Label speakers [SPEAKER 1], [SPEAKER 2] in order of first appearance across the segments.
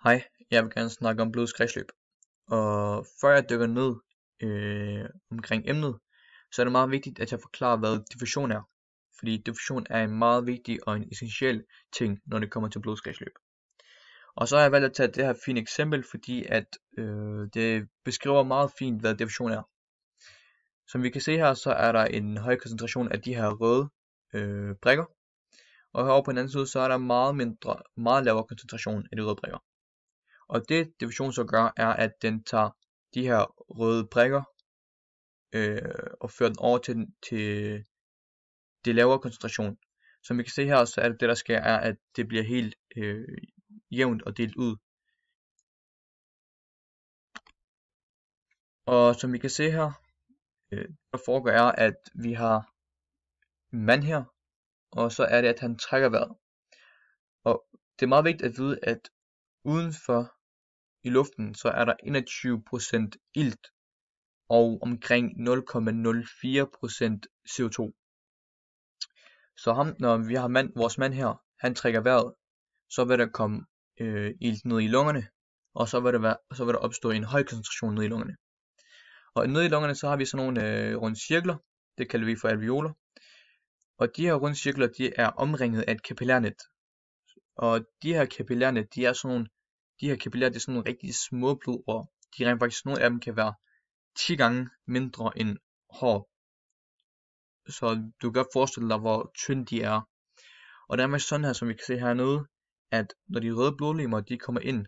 [SPEAKER 1] Hej, jeg vil gerne snakke om blodskredsløb. Og før jeg dykker ned omkring emnet, så er det meget vigtigt, at jeg forklarer, hvad diffusion er. Fordi diffusion er en meget vigtig og en essentiel ting, når det kommer til blodskredsløb. Og så har jeg valgt at tage det her fine eksempel, fordi at det beskriver meget fint, hvad diffusion er. Som vi kan se her, så er der en høj koncentration af de her røde prikker. Og herovre på den anden side, så er der meget lavere koncentration af de røde prikker. Og det diffusion så gør, er at den tager de her røde prikker og fører den over til det lavere koncentration. Som vi kan se her, så er det der sker, er at det bliver helt jævnt og delt ud. Og som vi kan se her, der foregår er, at vi har en mand her, og så er det, at han trækker vejret. Og det er meget vigtigt at vide, at udenfor i luften, så er der 21% ilt og omkring 0,04% CO2. Så når vi har vores mand her, han trækker vejret, så vil der komme ilt ned i lungerne, og så vil der opstå en høj koncentration ned i lungerne. Og nede i lungerne, så har vi sådan nogle runde cirkler, det kalder vi for alveoler. Og de her runde cirkler, de er omringet af et kapillærnet. Og de her kapillærnet, det er sådan nogle rigtig små blodårer. De rent faktisk, nogle af dem kan være 10 gange mindre end hår. Så du kan godt forestille dig, hvor tynde de er. Og dermed sådan her, som vi kan se hernede, at når de røde blodlegemer, de kommer ind,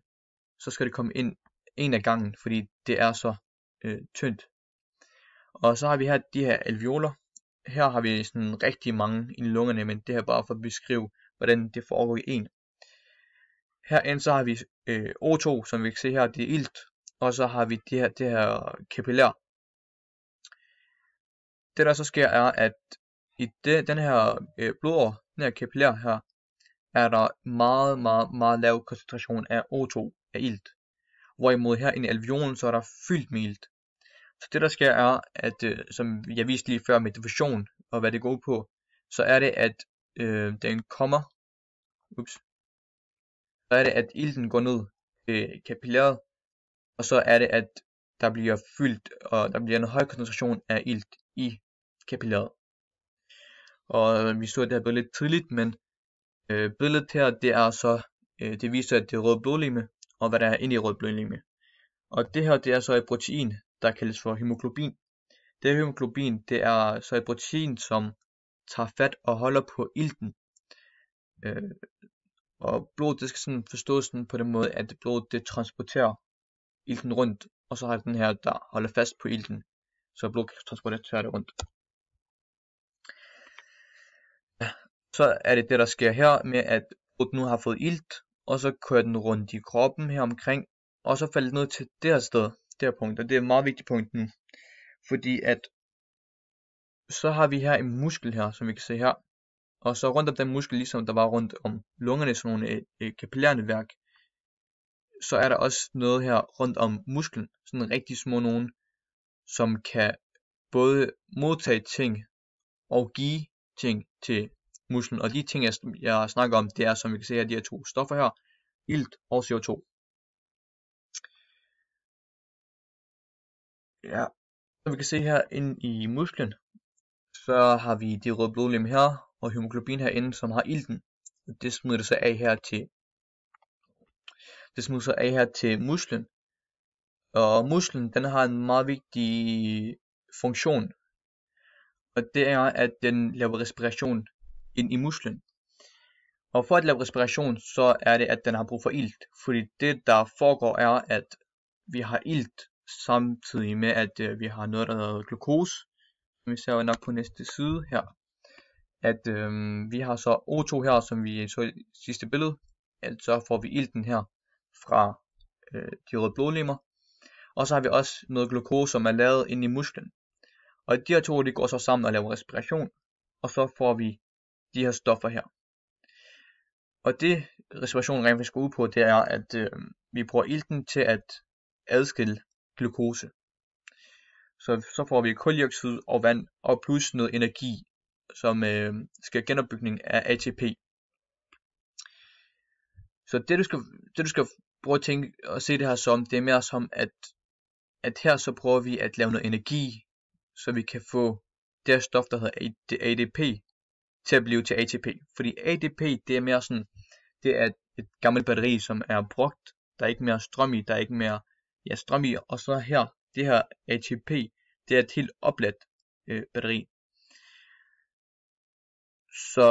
[SPEAKER 1] så skal det komme ind en af gangen, fordi det er så tyndt. Og så har vi her de her alveoler. Her har vi sådan rigtig mange i lungerne, men det her bare for at beskrive, hvordan det foregår i en. Herinde så har vi O2, som vi kan se her, det er ilt, og så har vi det her kapillær. Det der så sker er, at i den her blodåre, den her kapillær her, er der meget lav koncentration af O2, af ilt. Hvorimod her i alveolen, så er der fyldt med ilt. Så det der sker er, at som jeg viste lige før med diffusion, og hvad det går ud på, så er det, at den kommer, så er det, at ilten går ned i kapillæret, og så er det, at der bliver fyldt, og der bliver en høj koncentration af ilt i kapillæret. Og vi så det her billede lidt tidligt, men billedet her, det er så, det viser, at det er rød blodlegeme, og hvad der er inde i rød blodlegeme. Og det her, det er så et protein, der kaldes for hemoglobin. Det her hemoglobin, det er så et protein, som tager fat og holder på ilten. Og blodet, det skal sådan forstås sådan på den måde, at blodet, det transporterer ilten rundt, og så har den her, der holder fast på ilten, så blodet kan transportere det rundt. Ja, så er det det, der sker her med, at blodet nu har fået ilt, og så kører den rundt i kroppen her omkring, og så falder ned til det her sted, det her punkt, og det er et meget vigtigt punkt nu, fordi at så har vi her en muskel her, som vi kan se her, og så rundt om den muskel, ligesom der var rundt om lungerne, sådan nogle kapillærnetværk, så er der også noget her rundt om musklen, sådan en rigtig små nogen, som kan både modtage ting og give ting til musklen. Og de ting, jeg snakker om, det er, som vi kan se her, de her to stoffer her, ilt og CO2. Ja, som vi kan se her inde i musklen, så har vi de røde blodlegemer her, og hemoglobin herinde, som har ilten. Det smider det så af her til musklen. Og musklen, den har en meget vigtig funktion. Og det er, at den laver respiration ind i musklen. Og for at lave respiration, så er det, at den har brug for ilt. Fordi det, der foregår, er, at vi har ilt samtidig med, at vi har noget, der hedder glukose. Vi ser jo nok på næste side her, at vi har så O2 her, som vi så i sidste billede. Altså får vi ilten her fra de røde blodlegemer. Og så har vi også noget glukose, som er lavet inde i musklen. Og de her to, de går så sammen og laver respiration. Og så får vi de her stoffer her. Og det respiration rent faktisk går ud på, det er, at vi bruger ilten til at adskille glukose. Så får vi kuldioxid og vand og plus noget energi, som skal genopbygning af ATP. Så det du skal prøv at tænke og se det her som, det er mere som, at her så prøver vi at lave noget energi, så vi kan få det her stof, der hedder ADP, til at blive til ATP. Fordi ADP, det er mere sådan, det er et gammelt batteri, som er brugt. Der er ikke mere strøm i, der er ikke mere strøm i. Og så her, det her ATP, det er et helt opladt batteri. Så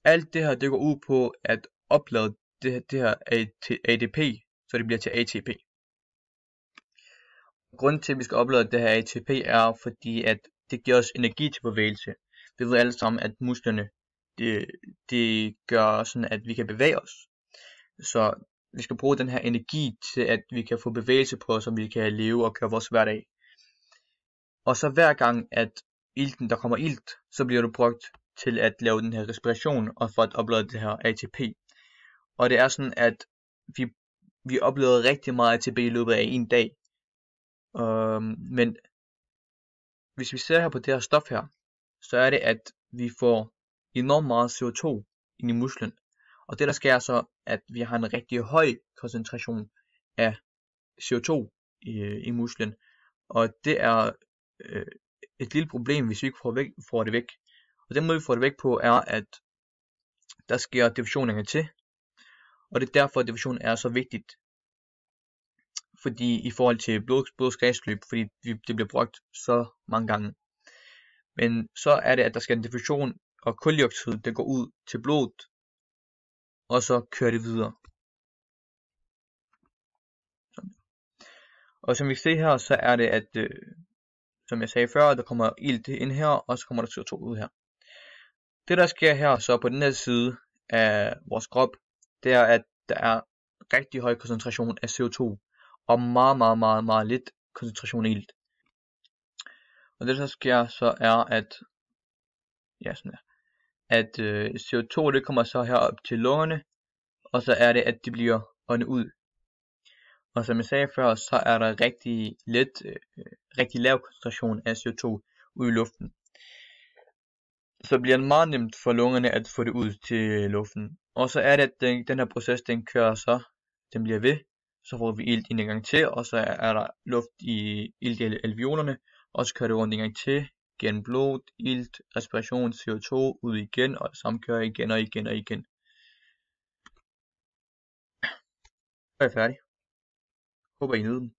[SPEAKER 1] alt det her, det går ud på at oplade det her ADP, så det bliver til ATP. Grunden til, at vi skal oplade det her ATP, er fordi, at det giver os energi til bevægelse. Vi ved alle sammen, at musklerne, det gør sådan, at vi kan bevæge os. Så vi skal bruge den her energi til, at vi kan få bevægelse på, så vi kan leve og køre vores hverdag. Og så hver gang, at der kommer ilt, så bliver det brugt til at lave den her respiration, og for at oplade det her ATP. Og det er sådan, at vi oplader rigtig meget ATP i løbet af en dag. Men hvis vi ser her på det her stof her, så er det, at vi får enormt meget CO2 ind i musklen. Og det der sker så, at vi har en rigtig høj koncentration af CO2 i musklen. Og det er et lille problem, hvis vi ikke får det væk. Og den måde vi får det væk på, er at der sker diffusion til. Og det er derfor, at diffusion er så vigtigt. Fordi i forhold til blodets kredsløb, fordi det bliver brugt så mange gange. Men så er det, at der skal en diffusion, og kuldioxid, det går ud til blodet, og så kører det videre. Og som vi ser her, så er det, at som jeg sagde før, der kommer ilt ind her, og så kommer der CO2 ud her. Det der sker her, så på den her side af vores krop, det er, at der er rigtig høj koncentration af CO2, og meget lidt koncentration af ilt. Og det der sker, så er, at CO2 det kommer så herop til lungerne, og så er det, at det bliver åndet ud. Og som jeg sagde før, så er der rigtig lav koncentration af CO2 ude i luften. Så bliver det meget nemt for lungerne at få det ud til luften. Og så er det, at den her proces, den kører så, den bliver ved. Så får vi ilt en gang til, og så er der ilt i alveolerne, og så kører det rundt en gang til, gennem blod, ilt, respiration, CO2, ud igen, og det samme kører igen og igen og igen. Så er jeg færdig. Håber I nød den.